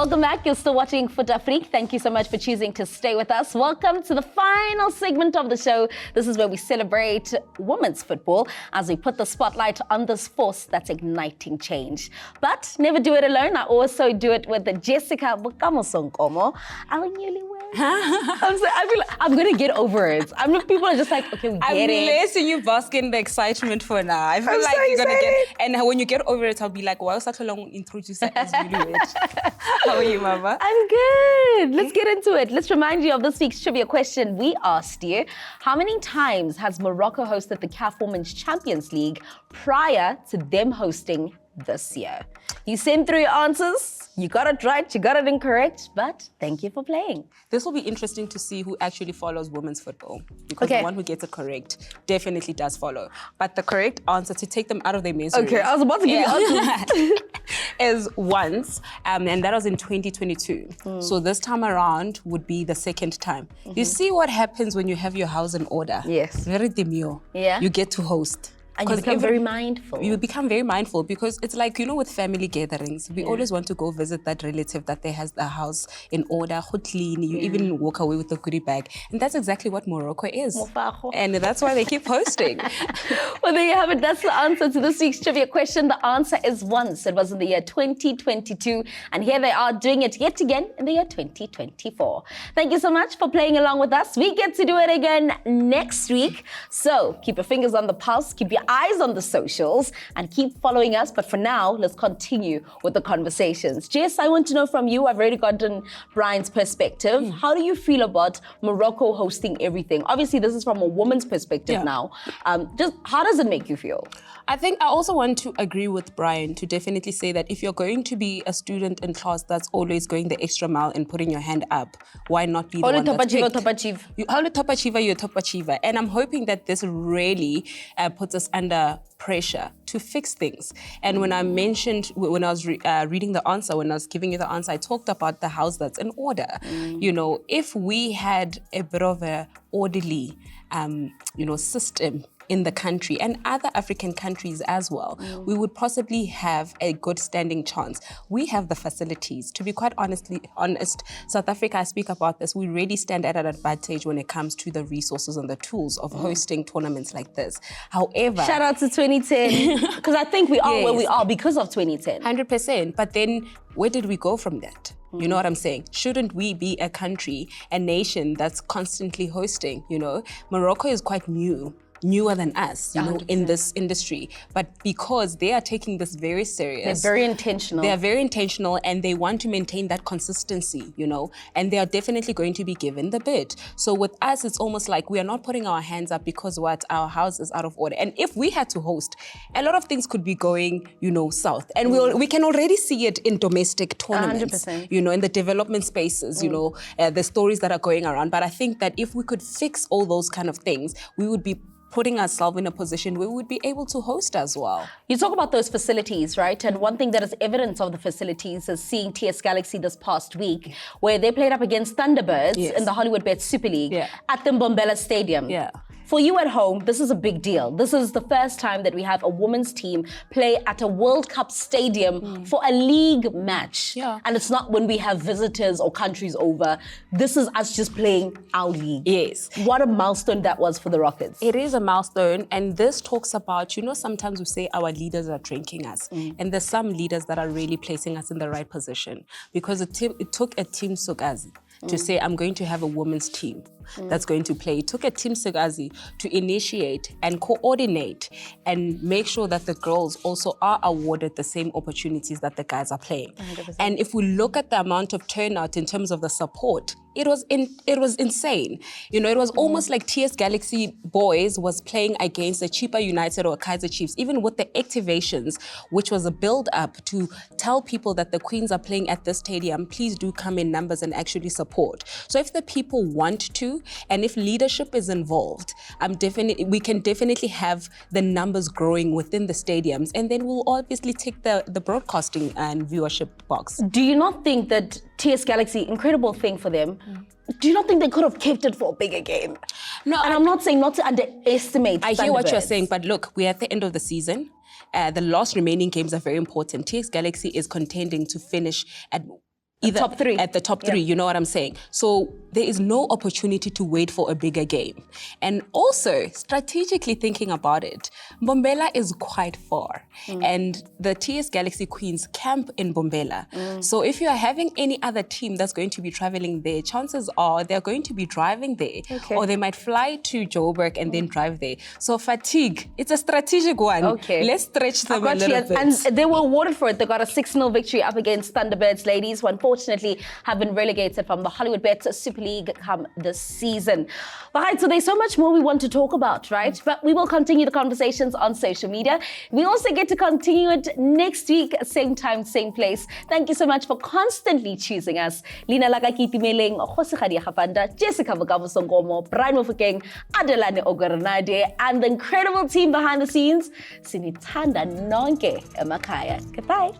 Welcome back. You're still watching Fut-Afrique. Thank you so much for choosing to stay with us. Welcome to the final segment of the show. This is where we celebrate women's football as we put the spotlight on this force that's igniting change. But never do it alone. I also do it with the Jessica Bukamosonkomo, our newlywed. I'm going to get over it. People are just like, okay, we get it. I'm letting you bask in the excitement for now. I feel like you're going to get... And when you get over it, I'll be like, why was such a long introducer as newlywed? How are you, Mama? I'm good. Let's get into it. Let's remind you of this week's trivia question. We asked you, how many times has Morocco hosted the CAF Women's Champions League prior to them hosting this year? You sent through your answers. You got it right, you got it incorrect, but thank you for playing. This will be interesting to see who actually follows women's football, because the one who gets it correct definitely does follow. But the correct answer, to take them out of their misery... Okay, I was about to give you answers. ...is once, and that was in 2022. So this time around would be the second time. You see what happens when you have your house in order? Yes. Very demure. Yeah. You get to host. And you become very mindful. You become very mindful because it's like, with family gatherings, we always want to go visit that relative that they has the house in order, clean. You even walk away with a goodie bag. And that's exactly what Morocco is. And that's why they keep hosting. Well, there you have it. That's the answer to this week's trivia question. The answer is once. It was in the year 2022. And here they are doing it yet again in the year 2024. Thank you so much for playing along with us. We get to do it again next week. So keep your fingers on the pulse. Keep your eyes on the socials and keep following us. But for now, let's continue with the conversations. Jess, I want to know from you, I've already gotten Brian's perspective. How do you feel about Morocco hosting everything? Obviously, this is from a woman's perspective now. Just how does it make you feel? I think I also want to agree with Brian to definitely say that if you're going to be a student in class that's always going the extra mile and putting your hand up, why not be the one that's picked? Top achiever. You're a top achiever. And I'm hoping that this really puts us under pressure to fix things. And when I mentioned, when I was reading the answer, when I was giving you the answer, I talked about the house that's in order. If we had a bit of a orderly, system in the country and other African countries as well, we would possibly have a good standing chance. We have the facilities. To be quite honest, South Africa, I speak about this, we really stand at an advantage when it comes to the resources and the tools of hosting tournaments like this. However... Shout out to 2010, because I think we are where we are because of 2010. 100%, but then where did we go from that? You know what I'm saying? Shouldn't we be a country, a nation that's constantly hosting, Morocco is quite newer than us, in this industry. But because they are taking this very serious. They're very intentional. They are very intentional and they want to maintain that consistency, and they are definitely going to be given the bid. So with us, it's almost like we are not putting our hands up because our house is out of order. And if we had to host, a lot of things could be going, south. And we can already see it in domestic tournaments, 100%. In the development spaces, the stories that are going around. But I think that if we could fix all those kind of things, we would be putting ourselves in a position where we would be able to host as well. You talk about those facilities, right? And one thing that is evidence of the facilities is seeing TS Galaxy this past week, where they played up against Thunderbirds in the Hollywood Bet Super League at the Mbombela Stadium. For you at home, this is a big deal. This is the first time that we have a women's team play at a World Cup stadium for a league match. And it's not when we have visitors or countries over. This is us just playing our league. Yes. What a milestone that was for the Rockets. It is a milestone, and this talks about, sometimes we say our leaders are drinking us, and there's some leaders that are really placing us in the right position, because it took a team Sogazi to say, I'm going to have a women's team that's going to play. It took a team Sogazi to initiate and coordinate and make sure that the girls also are awarded the same opportunities that the guys are playing. 100%. And if we look at the amount of turnout in terms of the support, it was insane. It was almost like TS Galaxy boys was playing against a Chipa United or a Kaizer Chiefs, even with the activations, which was a build-up to tell people that the Queens are playing at this stadium, please do come in numbers and actually support. So if the people want to, and if leadership is involved, we can definitely have the numbers growing within the stadiums, and then we'll obviously take the broadcasting and viewership box. Do you not think that TS Galaxy, incredible thing for them, do you not think they could have kept it for a bigger game? No, and I'm not saying not to underestimate I hear what you're saying, but look, we're at the end of the season. The last remaining games are very important. TS Galaxy is contending to finish at either top three. at the top three, you know what I'm saying? So there is no opportunity to wait for a bigger game. And also, strategically thinking about it, Mbombela is quite far. And the TS Galaxy Queens camp in Mbombela. So if you are having any other team that's going to be traveling there, chances are they're going to be driving there. Or they might fly to Joburg and then drive there. So fatigue, it's a strategic one. Let's stretch them a little bit. And they were awarded for it. They got a 6-0 victory up against Thunderbirds ladies, who unfortunately have been relegated from the Hollywood Bet Super League come this season. All right, so there's so much more we want to talk about, right? But we will continue the conversations on social media. We also get to continue it next week, same time, same place. Thank you so much for constantly choosing us. Lina Lakakiti Meleng, Khosikadi Khapanda, Jessica Vagavusongomo, Brian Mofokeng, Adelane Ogornade, and the incredible team behind the scenes, Sinitanda Nonke Emakaya. Goodbye.